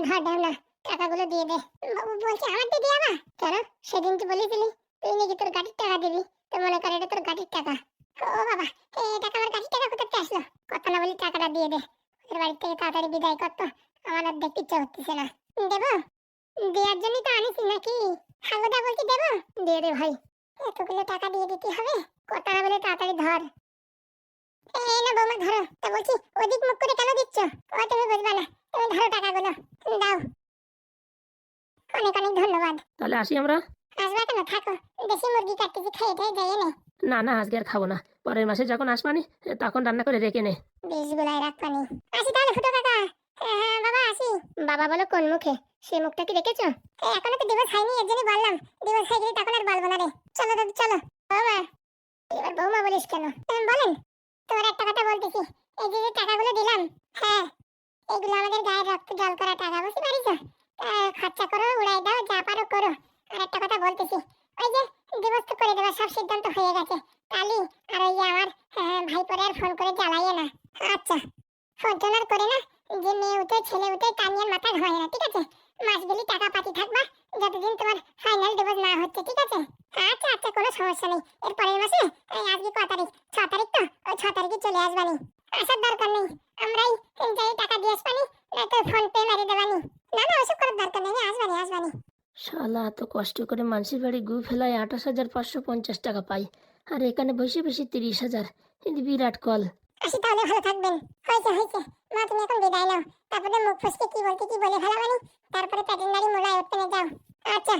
ধর ঢামনা, টাকাগুলো দিয়ে দে। বাবু বলছে আমার দিয়ে আবার কেন? সেদিন তুই বলেছিলি তুই নাকি তোর গাড়ির টাকা দিবি, তো মনে করে এটা তোর গাড়ির টাকা। ও বাবা, এই টাকা আমার গাড়ির টাকা কোথা থেকে আসলো? কথা না বলি টাকাটা দিয়ে দে, ওদের বাড়ি থেকে তাড়াতাড়ি বিদায় করতো, আমার আর দেখতে ইচ্ছা হচ্ছে না। দেবো? দেওয়ার জন্যই তো আনিছি নাকি? হাগুদা বলছি দেবো? দিয়ে দে ভাই, এতগুলো টাকা দিয়ে দিতে হবে? কথা না বলে তাড়াতাড়ি ধর। এই না বৌমা ধরো। তা বলছি ওদিক মুখ করে কেন দিচ্ছ? ও তুমি বুঝবা না, তুমি ধরো টাকাগুলো, দাও। অনেক অনেক ধন্যবাদ। তাহলে আসি আমরা। আসবা কেন, থাকো, দেশি মুরগি কাটতেছি, খেয়ে টেয়ে যাই এনে। না না, আজকে আর খাবো না, পরের মাসে যখন আসবানি তখন রান্না করে রেখে নে। বিষ গুলাই রাখবানি। আসি তাহলে ফুটো কাকা। হ্যাঁ বাবা আসি। বাবা বলো কোন মুখে? সে মুখটা কি রেখেছো? এখনো তো দিবস হয়নি, এর জন্য বললাম, দিবস হয়ে গেলে তখন আর বলবো না রে। চলো দাদু চলো। বৌমা, এবার বৌমা বলিস কেন? বলেন। তোমার একটা কথা বলতেছি, এই যে যে টাকাগুলো দিলাম, হ্যাঁ এগুলো আমাদের গায়ের রক্ত জল করা টাকা, বুঝতে পারিস? খরচা করো, উড়াই দাও, যা পারো করো। আর একটা কথা বলতেছি, ওই যে দিবস তো করে দেওয়ার সব সিদ্ধান্ত হয়ে গেছে কালি। আর ওই যে আমার ভাই পরে আর ফোন করে জ্বালাইয়ে না। আচ্ছা, ফোন টোন আর করে না, যে মেয়ে উঠে ছেলে উঠে তা নিয়ে মাথা ঘামায় না, ঠিক আছে? মাস গেলি টাকা পাতি থাকবা যতদিন তোমার ফাইনাল ডিভোর্স না হচ্ছে, ঠিক আছে? আচ্ছা আচ্ছা, কোনো সমস্যা নেই। এর পরের মাসে আজকে ক তারিখ? 6 তারিখ তো, ওই 6 তারিখে চলে আসবানি। আসার দরকার নেই, আমরাই যাই টাকা দিয়ে আসবানি, নয়তো ফোন পে মেরে দেবানি। না না, ওসব করার দরকার নেই, আসবানি আসবানি। শালা এত কষ্ট করে মানুষের বাড়ি গু ফেলায় 28,550 টাকা পাই, আর এখানে বসে বসে 30,000। কিন্তু বিরাট কল। আসি তাহলে, ভালো থাকবেন। হয়েছে হয়েছে, মা তুমি এখন বিদায় নাও, তারপরে মুখ ফসকে কি বলতে কি বলে ফেলাবানি, তারপরে পেটের নাড়ি মোলায় উঠতে যাও। আচ্ছা।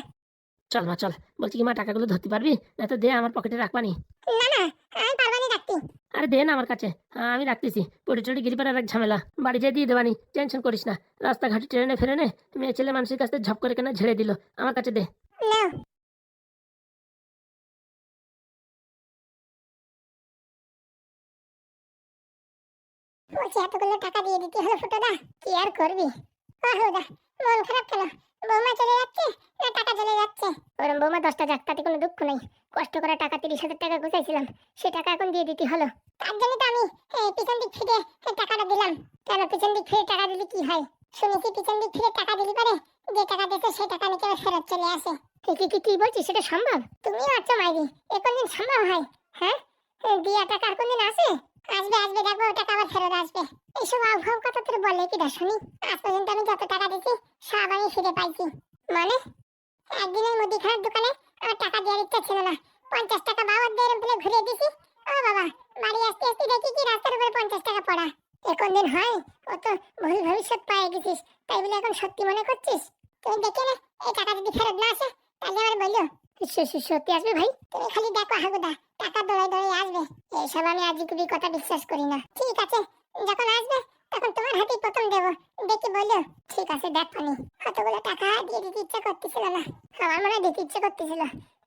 চল মা চল, বলছি কি মা টাকাগুলো ধরতে পারবি, না তো দে আমার পকেটে রাখবানি। না না, আমি পারবানি রাখতে। আরে দে না আমার কাছে, আমি রাখতেছি। পড়ে টড়ে গিরি পারার এক ঝামেলা, বাড়িতে দিয়ে দেবানি, টেনশন করিস না। রাস্তাঘাটে ট্রেনে ফেরে নে, মেয়ে ছেলে মানুষের কাছে ঝপ করে কেনা ঝেড়ে দিল, আমার কাছে দে। নাও। বলছি এতগুলো টাকা দিয়ে দিতে হলো ফুটোদা, কি আর করবি? বাহুদা, মন খারাপ কেন? বৌমা চলে যাচ্ছে না টাকা চলে যাচ্ছে? ওরম বৌমা 10টা যাক, তাতে কোনো দুঃখ নেই। কষ্ট করে টাকা 30,000 টাকা গুছাইছিলাম, সে টাকা এখন দিয়ে দিতে হলো। তার জন্য তো আমি পিছন দিক ফিরে টাকাটা দিলাম। কেন পিছন দিক ফিরে টাকা দিলে কি হয়? শুনেছি পিছন দিক ফিরে টাকা দিলি পারে যে টাকা দিতে সেই টাকা নাকি আবার ফেরত চলে আসে। কি বলছিস, সেটা সম্ভব? তুমিও আছো মাইরি, এ কোনদিন সম্ভব হয়? হ্যাঁ, দিয়া টাকা আর কোনদিন আসে? আসবে আসবে, দেখো টাকা আবার ফেরত আসবে। এইসব আবহাওয়া কথা তোর বলে কি দা শুনি? আজ পর্যন্ত আমি যত টাকা দিছি সব আমি ফিরে পাইছি। মানে একদিনের মুদিখানার দোকানে আমার টাকা দেওয়ার ইচ্ছা ছিল না, 50 টাকা বাবার দিয়ে এরম ফেলে ঘুরিয়ে দিছি। ও বাবা, বাড়ি আসতে আসতে দেখি কি রাস্তার উপরে 50 টাকা পড়া। এ কোন দিন হয়? ও তো ভুল ভবিষ্যৎ পায়ে গেছিস, তাই বলে এখন সত্যি মনে করছিস? তুমি দেখে না, এই টাকা যদি ফেরত না আসে তাহলে আবার বললো সত্যি আসবে ভাই? তুমি খালি দেখো হাগুদা, টাকা দৌড়াই দৌড়াই আসবে। এইসব আমি আজগুবি কথা বিশ্বাস করি না। ঠিক আছে, যখন আসবে তখন তোমার হাতেই প্রথম দেবো, দেখি বললো। ঠিক আছে দেখ পানি, কতগুলো টাকা দিয়ে দিতে ইচ্ছা করতেছিল না, আমার মনে হয় দিতে ইচ্ছে করতেছিল,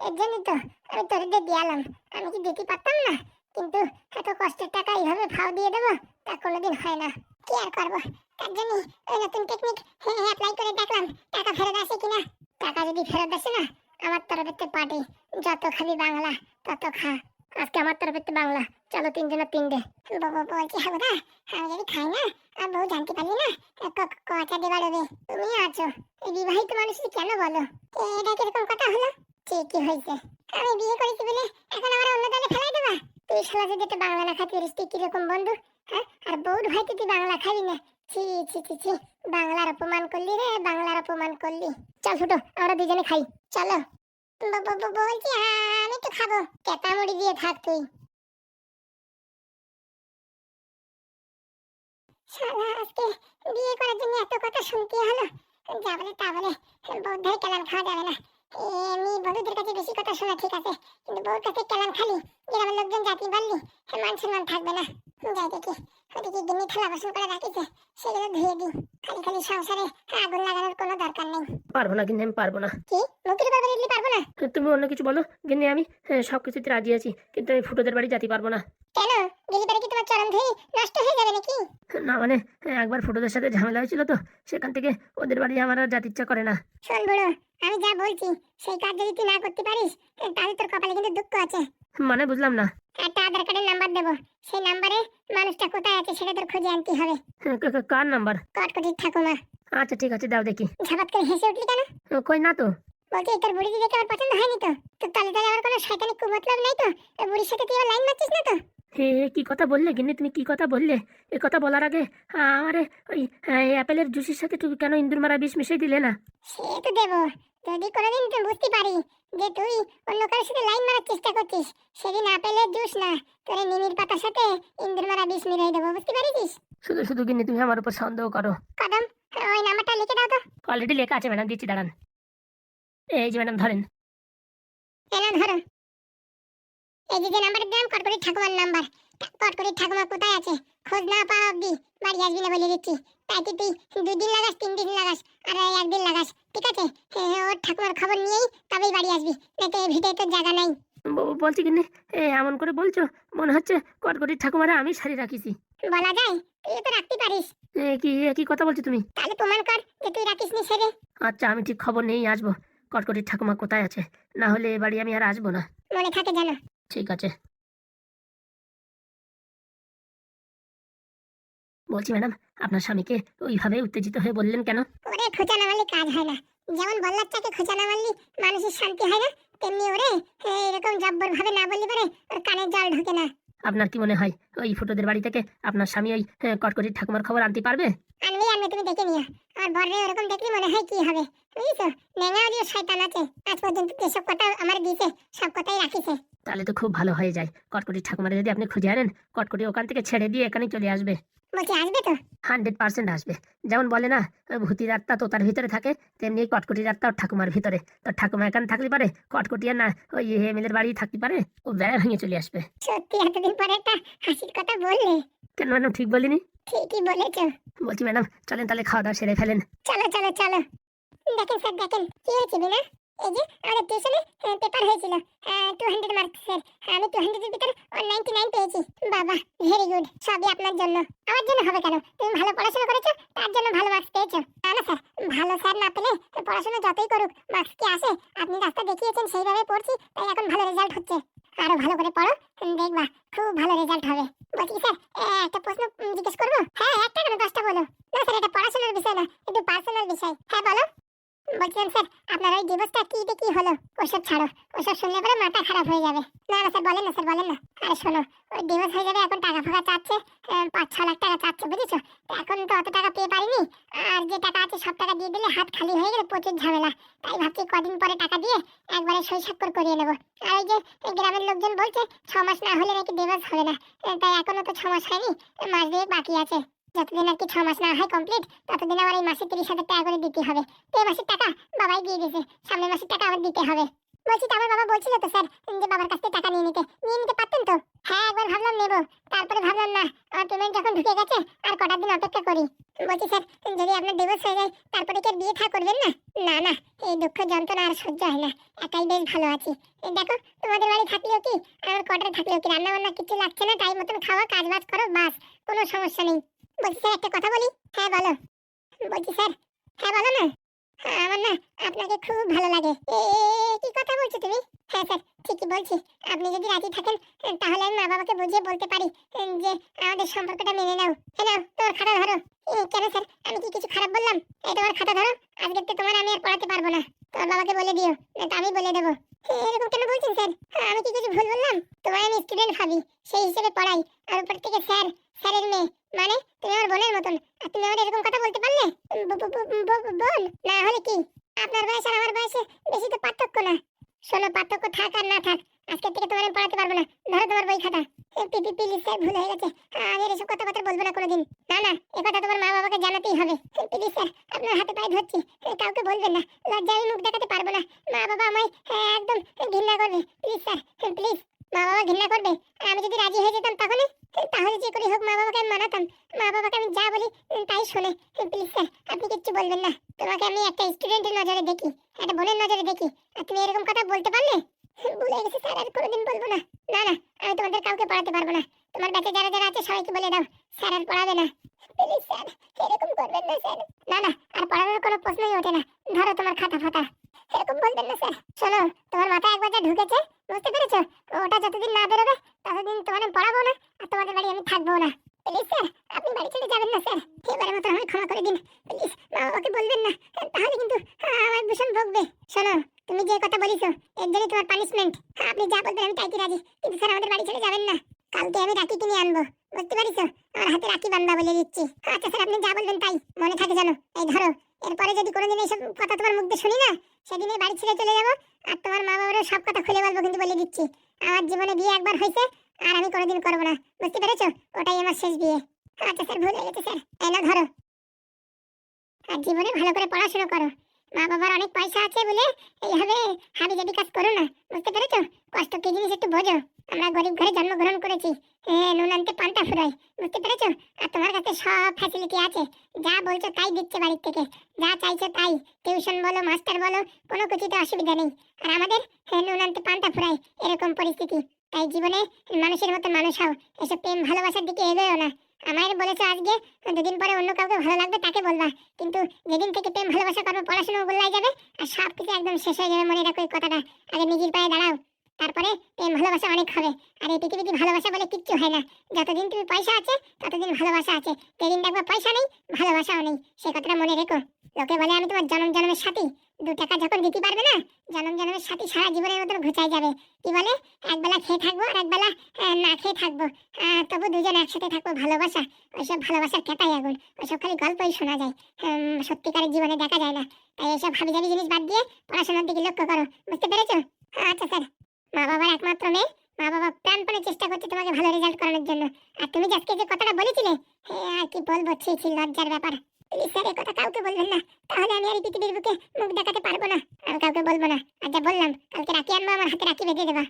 এর জন্য তো আমি তোর দিয়ে দিয়ালাম। আমি কি দিতে পারতাম না? কিন্তু এত কষ্টের টাকা এইভাবে ফাও দিয়ে দেবো তা কোনোদিন হয় না। কি আর করবো, তার জন্য ওই নতুন টেকনিক অ্যাপ্লাই করে দেখলাম টাকা ফেরত আসে কিনা। টাকা যদি ফেরত আসে না, আমার তরফেতে পার্টি, যত খাবি বাংলা তত খা। আজকে আমার তরফেতে বাংলা, চলো 3 জনের 3 দে। বলছি হ্যাঁ দাদা, আমি যদি খাই না আর বউ জানতে পারলি না, কটা দেবার হবে? তুমি আছো, এই বিবাহিত মানুষ কেন বলো? এটা কিরকম কথা হলো? ঠিকই হয়েছে, আমি বিয়ে করেছি বলে এখন আমার অন্য দলে ফেলাই দেবা? তুই শালা যদি একটা বাংলা না খাতি তুই কিরকম বন্ধু? হ্যাঁ, আর বউর ভাইতে তুই বাংলা খাবি না? ছি ছি ছি ছি, বাংলার অপমান করলি রে, বাংলার অপমান করলি। চল ফুটো, আমরা দুজনে খাই, চলো। বলছি আমি তো খাবো, কেতা মুড়ি দিয়ে থাক তুই। শালা আজকে বিয়ে করার জন্য এত কথা শুনতে হলো, যা বলে তা বলে, বউধাই কেলান খাওয়া যাবে না। এমনি বন্ধুদের কাছে বেশি কথা শোনা ঠিক আছে, কিন্তু বউর কাছে কেলান খালি গ্রামের লোকজন জাতি বললি মান সম্মান থাকবে না। যাই দেখি ওদিকে গিন্নি থালা বাসন করে রাখিছে, সেগুলো ধুয়ে দিই। খালি খালি সংসারে আগুন লাগানোর কোনো দরকার নেই। পারবো না কিন্তু, আমি পারবো না। কি মুখের উপর বলে দিলি পারবো না? তুমি অন্য কিছু বলো, কিন্তু আমি সবকিছুতে রাজি আছি, কিন্তু আমি ফুটোদের বাড়ি যেতে পারবো না। কেন? গেলি পারে কি তোমার চরণ ধরে নষ্ট হয়ে যাবে নাকি? না মানে, একবার ফুটোদের সাথে ঝামেলা হয়েছিল তো, সেখান থেকে ওদের বাড়ি আমার আর যেতে ইচ্ছা করে না। শোন বুড়ো, আমি যা বলছি সেই কাজ যদি তুই না করতে পারিস তাহলে তোর কপালে কিন্তু দুঃখ আছে। মানে বুঝলাম না। একটা আধার কার্ডের নাম্বার দেবো, সেই নাম্বারে মানুষটা কোথায় আছে সেটা তোর খুঁজে আনতে হবে। কার নাম্বার? কটকটির ঠাকুমা। আচ্ছা ঠিক আছে, দাও দেখি। ঝাপাত করে হেসে উঠলি কেন? কই না তো। বলছি তোর বুড়ি দেখে আমার পছন্দ হয়নি তো? তোর তালে তালে আমার কোনো শয়তানি কুমতলব নাই তো? ওই বুড়ির সাথে তুই আবার লাইন মারছিস না তো? হে কি কথা বললে গিন্নি, তুমি কি কথা বললে? এ কথা বলার আগে আমারে ওই অ্যাপেলের জুসের সাথে তুমি কেন ইন্দুর মারা বিষ মিশিয়ে দিলে না? সে তো দেবো, যদি কোনোদিন তুই বুঝতে পারি যে তুই অন্য কারোর সাথে লাইন মারার চেষ্টা করছিস, সেদিন আপেলের জুস না, তোর এই নিমির পাতার সাথে ইন্দুর মারা বিষ মিলিয়ে দেবো, বুঝতে পারিস? শুধু শুধু গিন্নি তুমি আমার উপর সন্দেহ করো। কদম, ওই নাম্বারটা লিখে দাও তো। অলরেডি লেখা আছে ম্যাডাম, দিচ্ছি দাঁড়ান। এই যে ম্যাডাম ধরেন। এনা ধরো, এই যে নাম্বারটা দিলাম কটকরি ঠাকুমার নাম্বার। কটকরি ঠাকুমা কোথায় আছে খোঁজ না পাওয়া অব্দি বাড়ি আসবি না বলে দিচ্ছি। তাই কি তুই 2 দিন লাগাস, 3 দিন লাগাস, আর 1 দিন লাগাস, ঠিক আছে? ওর ঠাকুমার খবর নিয়েই তবেই বাড়ি আসবি, নয়তো এই ভিতরে তোর জায়গা নাই। বলছি গিন্নি, এমন করে বলছো মনে হচ্ছে কটকটি ঠাকুমারা আমি সারি রাখিছি। বলা যায়, তুই তো রাখতে পারিস। কি কথা বলছো তুমি? তাহলে প্রমাণ কর যে তুই রাখিস নি সেরে। আচ্ছা আমি ঠিক খবর নিয়েই আসবো কটকটির ঠাকুমা কোথায় আছে, না হলে এ বাড়ি আমি আর আসবো না। মনে থাকে জানো। ঠিক আছে। বলছি ম্যাডাম, আপনার স্বামীকে ওইভাবে উত্তেজিত হয়ে বললেন কেন? ওরে খোঁচা না মারলে কাজ হয় না। যেমন বল্লারটাকে খোঁচা না মারলি মানুষের শান্তি হয় না, তেমনি ওরে এরকম জব্বর ভাবে না বললি পারে ওর কানে জল ঢোকে না। আপনার কি মনে হয় ওই ফুটোদের বাড়ি থেকে আপনার স্বামী ওই কটকটির ঠাকুমার খবর আনতে পারবে? আনবে, তুমি দেখে নিও। আর বড়রে ওরকম দেখলি মনে হয় কি হবে, বুঝিস? নেঙা ওদিও শয়তান আছে, আজ পর্যন্ত যেসব কথা আমার দিয়েছে সব কথাই রাখিছে। তাহলে তো খুব ভালো হয়ে যায়। কটকটির ঠাকুমারে যদি আপনি খুঁজে আনেন, কটকটি ওখান থেকে ছেড়ে দিয়ে এখানে চলে আসবে। বলছি আসবে তো? 100% আসবে। যেমন বলে না ভূতির আত্মা তোতার ভিতরে থাকে, তেমনি কটকটির আত্মা ওর ঠাকুমার ভিতরে। তো ঠাকুমা এখানে থাকলে পারে, কটকটি আর না ওই এমএলএর বাড়ি থাকতে পারে, ও বেড়া ভেঙে চলে আসবে। সত্যি এতদিন পরে একটা হাসির কথা বললে। কেন ম্যাডাম ঠিক বলিনি? ঠিকই বলেছো। বলছি ম্যাডাম চলেন তাহলে খাওয়া দাওয়া সেরে ফেলেন। চলো চলো চলো। দেখেন স্যার দেখেন কি হয়েছে বিনা, এই যে আমাদের টিউশনে পেপার হয়েছিল 200 মার্কসের, আমি 200 এর ভিতরে 199 পেয়েছি। বাবা ভেরি গুড, সবই আপনার জন্য। আমার জন্য হবে কেন? তুমি ভালো পড়াশোনা করেছো তার জন্য ভালো মার্কস পেয়েছো। না না স্যার, ভালো স্যার না পেলে পড়াশোনা যতই করুক মার্কস কি আসে? আপনি রাস্তা দেখিয়েছেন সেইভাবে পড়ছি, তাই এখন ভালো রেজাল্ট হচ্ছে। আরো ভালো করে পড়ো, দেখবা খুব ভালো রেজাল্ট হবে। বলছি স্যার একটা প্রশ্ন জিজ্ঞেস করবো? হ্যাঁ, একটা কেন 10টা বলো। না স্যার, এটা পড়াশোনার বিষয় না, একটু পার্সোনাল বিষয়। হ্যাঁ বলো। বলছিলাম স্যার আপনার ওই ডিভোর্সটা কি হলো? ওসব ছাড়ো, ওসব শুনলে পরে মাথা খারাপ হয়ে যাবে। না না স্যার বলেন না, স্যার বলেন না। আরে শোনো, ওই ডিভোর্স হয়ে যাবে, এখন টাকা ফাঁকা চাচ্ছে, 5-6 লাখ টাকা চাচ্ছে, বুঝেছো? তো এখন তো অত টাকা পেয়ে পারিনি, আর যে টাকা আছে সব টাকা দিয়ে দিলে হাত খালি হয়ে গেলে প্রচুর ঝামেলা। তাই ভাবছি কদিন পরে টাকা দিয়ে একবারে সই স্বাক্ষর করিয়ে নেবো। আর ওই যে গ্রামের লোকজন বলছে 6 মাস না হলে নাকি ডিভোর্স হবে না, তাই এখনো তো 6 মাস হয়নি, মাস 2 বাকি আছে। যতদিন আর কি 6 মাস না হয় কমপ্লিট, ততদিন আমার এই মাসে 30,000 টাকা করে দিতে হবে। তো এই মাসের টাকা বাবাই দিয়ে দিয়েছে, সামনের মাসের টাকা আবার দিতে হবে। বলছি তো আমার বাবা বলছিল তো স্যার যে বাবার কাছ থেকে টাকা নিয়ে নিতে পারতেন তো। হ্যাঁ একবার ভাবলাম নেবো, তারপরে ভাবলাম না, আমার পেমেন্ট যখন ঢুকে গেছে আর কটা দিন অপেক্ষা করি। বলছি স্যার যদি আপনার ডিভোর্স হয়ে যায় তারপরে কি বিয়ে থা করবেন না? না না, এই দুঃখ যন্ত্রণা আর সহ্য হয় না, একাই বেশ ভালো আছি। এই দেখো তোমাদের বাড়ি থাকলেও কি আর কোয়ার্টারে থাকলেও কি রান্না বান্না কিছু লাগছে না, টাইম মতন খাওয়া, কাজ বাজ করো, বাস, কোনো সমস্যা নেই। বলছি স্যার একটা কথা বলি? হ্যাঁ বলো। বলছি স্যার, হ্যাঁ বলো না। আমার না আপনাকে খুব ভালো লাগে। কি কথা বলছো তুমি? হ্যাঁ স্যার ঠিকই বলছি, আপনি যদি রাজি থাকেন তাহলে আমি মা বাবাকে বুঝিয়ে বলতে পারি যে আমাদের সম্পর্কটা মেনে নাও। হ্যাঁ নাও তোমার খাতা ধরো। কেন স্যার, আমি কি কিছু খারাপ বললাম? এই তোমার খাতা ধরো, আজকে তো তোমার আমি আর পড়াতে পারবো না, তোমার বাবাকে বলে দিও, না আমি বলে দেবো। এরকম কেন বলছেন স্যার? আমি কি কিছু ভুল বললাম? তোমার আমি স্টুডেন্ট ভাবি, সেই হিসেবে পড়াই, আর উপর থেকে স্যার, স্যারের মেয়ে, মানে তুমি আমার বোনের মতন, আর তুমি আমার এরকম কথা বলতে পারলে? বোন না হলে কি? আপনার বয়স আর আমার বয়সে বেশি তো পার্থক্য না। শোনো, পার্থক্য থাক আর না থাক, আজকে থেকে তোমার আমি পড়াতে পারবো না। ধরো তোমার বই খাতা। প্লিজ স্যার, ভুল হয়ে গেছে, আমি আর এসব কথাবার্তা বলবো না কোনোদিন। না না, এ কথা তোমার মা বাবাকে জানাতেই হবে। প্লিজ স্যার, আপনার হাতে পায়ে ধরছি, কাউকে বলবেন না, লজ্জায় আমি মুখ দেখাতে পারবো না। মা বাবা আমায় একদম ঘৃণা করবে। প্লিজ স্যার প্লিজ, মা বাবা ঘৃণা করবে। আর আমি যদি রাজি হয়ে যেতাম তাহলে যে করে হোক মা বাবাকে আমি মানাতাম, মা বাবাকে আমি যা বলি তাই শোনে। প্লিজ স্যার আপনি কিচ্ছু বলবেন না, তোমাকে আমি একটা স্টুডেন্টের নজরে দেখি, একটা বোনের নজরে দেখি, আর তুমি এরকম কথা বলতে পারলে? ভুলে গেছি স্যার, আর কোনোদিন বলবো না। না না, আমি তোমাদের কাউকে পড়াতে পারবো না, তোমার ব্যাচে যারা যারা আছে সবাইকে বলে দাও স্যার আর পড়াবে না। প্লিজ স্যার এরকম করবেন না স্যার। না না, আর পড়ানোর কোনো প্রশ্নই ওঠে না, ধরো তোমার খাতা ফাতা, এরকম বলবেন না স্যার। শোনো, তোমার মাথায় একবার যা ঢুকেছে, বুঝতে পেরেছো? ওটা যতদিন না বেরোবে ততদিন তোমার আমি পড়াবো না, আর তোমাদের বাড়ি আমি থাকবো না। প্লিজ স্যার, আপনি বাড়ি ছেড়ে যাবেন না স্যার। এবারের মতো আমাকে ক্ষমা করে দিন প্লিজ। মা বাবাকে বলবেন না, তাহলে কিন্তু আমার ভীষণ ভোগবে। শোনো, তুমি যে কথা বলিছো এর জন্য তোমার পানিশমেন্ট। আপনি যা বলবেন আমি তাইতে রাজি, কিন্তু স্যার আমাদের বাড়ি ছেড়ে যাবেন না। কালকে আমি রাখি কিনে আনবো, বুঝতে পারিছো? আমার হাতে রাখি বান্ধা বলে দিচ্ছি। আচ্ছা স্যার, আপনি যা বলবেন তাই, মনে থাকে যেন। এই ধরো, এরপরে যদি কোনোদিন এইসব কথা তোমার মুখ দিয়ে শুনি না, সেদিনই বাড়ি ছেড়ে চলে যাবো। আর তোমার মা বাবারও সব কথা খুলে বলবো, কিন্তু বলে দিচ্ছি আমার জীবনে বিয়ে একবার হয়েছে, আর আমি কোনোদিন করবো না, বুঝতে পেরেছো? ওটাই আমার শেষ বিয়ে। আচ্ছা স্যার, ভুল হয়ে গেছে স্যার। এই না ধরো, আর জীবনে ভালো করে পড়াশোনা করো। মা বাবার অনেক পয়সা আছে বলে এইভাবে হাবি জাবি কাজ করো না, বুঝতে পেরেছো? কষ্ট কি জিনিস একটু বোঝো। আমরা গরিব ঘরে জন্মগ্রহণ করেছি, নুন আনতে পান্তা ফুরাই, বুঝতে পেরেছো? আর তোমার কাছে সব ফ্যাসিলিটি আছে, যা বলছো তাই দিচ্ছে বাড়ির থেকে, যা চাইছো তাই। টিউশন বলো, মাস্টার বলো, কোনো কিছুতে অসুবিধা নেই। আর আমাদের নুন আনতে পান্তা ফুরাই, এরকম পরিস্থিতি। তাই জীবনে মানুষের মতো মানুষ হও, এসব প্রেম ভালোবাসার দিকে এগোয়ো না। আমায় বলেছো আজকে, দুদিন পরে অন্য কাউকে ভালো লাগবে তাকে বলবা, কিন্তু যেদিন থেকে প্রেম ভালোবাসা করবো পড়াশোনা গোল্লায় যাবে, আর সব কিছু একদম শেষ হয়ে যাবে। মনে রাখো এই কথাটা, আগে নিজের পায়ে দাঁড়াও, তারপরে প্রেম ভালোবাসা অনেক হবে। আর এই পৃথিবীতে ভালোবাসা বলে কিচ্ছু হয় না। যতদিন তুমি পয়সা আছে ততদিন ভালোবাসা আছে, যেদিন দেখবা পয়সা নেই ভালোবাসাও নেই, সে কথাটা মনে রেখো। লোকে বলে আমি তোমার জনম জন্মের সাথী, 2 টাকা যখন দিতে পারবে না, জনম জন্মের সাথী সারা জীবনের মতন ঘুচাই যাবে। কি বলে, একবেলা খেয়ে থাকবো আর একবেলা না খেয়ে থাকবো, তবু দুজন একসাথে থাকবো। ভালোবাসা, ওইসব ভালোবাসার কেটাই আগুন, ওইসব খালি গল্পই শোনা যায়, সত্যিকারের জীবনে দেখা যায় না। তাই এইসব হাবিজাবি জিনিস বাদ দিয়ে পড়াশোনার দিকে লক্ষ্য করো, বুঝতে পেরেছো? আচ্ছা স্যার। মা বাবার একমাত্র মেয়ে, মা বাবা প্রাণপণে চেষ্টা করছে তোমাকে ভালো রেজাল্ট করানোর জন্য। আর তুমি যে আজকে যে কথাটা বলেছিলে, আর কি বলবো, ছি ছি, লজ্জার ব্যাপার। প্লিজ স্যার, এই কথা কাউকে বলবেন না, তাহলে আমি আর এই পৃথিবীর বুকে মুখ দেখাতে পারবো না। আমি কাউকে বলবো না। আর যা বললাম, কালকে রাখি আনবো, আমার হাতে রাখি বেঁধে দেবা।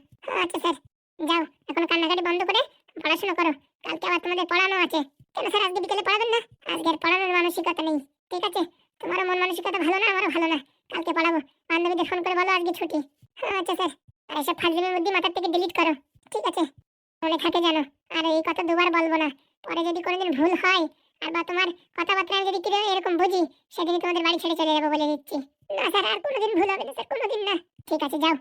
আচ্ছা স্যার, যাও এখন কান্নাকাটি বন্ধ করে পড়াশোনা করো, কালকে আবার তোমাদের পড়ানো আছে। কেন স্যার, আজকে বিকেলে পড়াবেন না? আজকের পড়ানোর মানসিকতা নেই, ঠিক আছে? তোমারও মন মানসিকতা ভালো না, আমারও ভালো না। কালকে পড়াবো, বান্ধবীদের ফোন করে বলো আজকে ছুটি। আচ্ছা স্যার। আর এসব ফাজলিমের মধ্যে মাথার থেকে ডিলিট করো, ঠিক আছে? মনে থাকে জানো। আর এই কথা দুবার বলবো না, পরে যদি কোনোদিন ভুল হয় আর বা তোমার কথাবার্তা আমি যদি কিরকম এরকম বুঝি, সেদিনই তোমাদের বাড়ি ছেড়ে চলে যাবো বলে দিচ্ছি। না স্যার, আর কোনোদিন ভুল হবে না স্যার, কোনোদিন না। ঠিক আছে, যাও।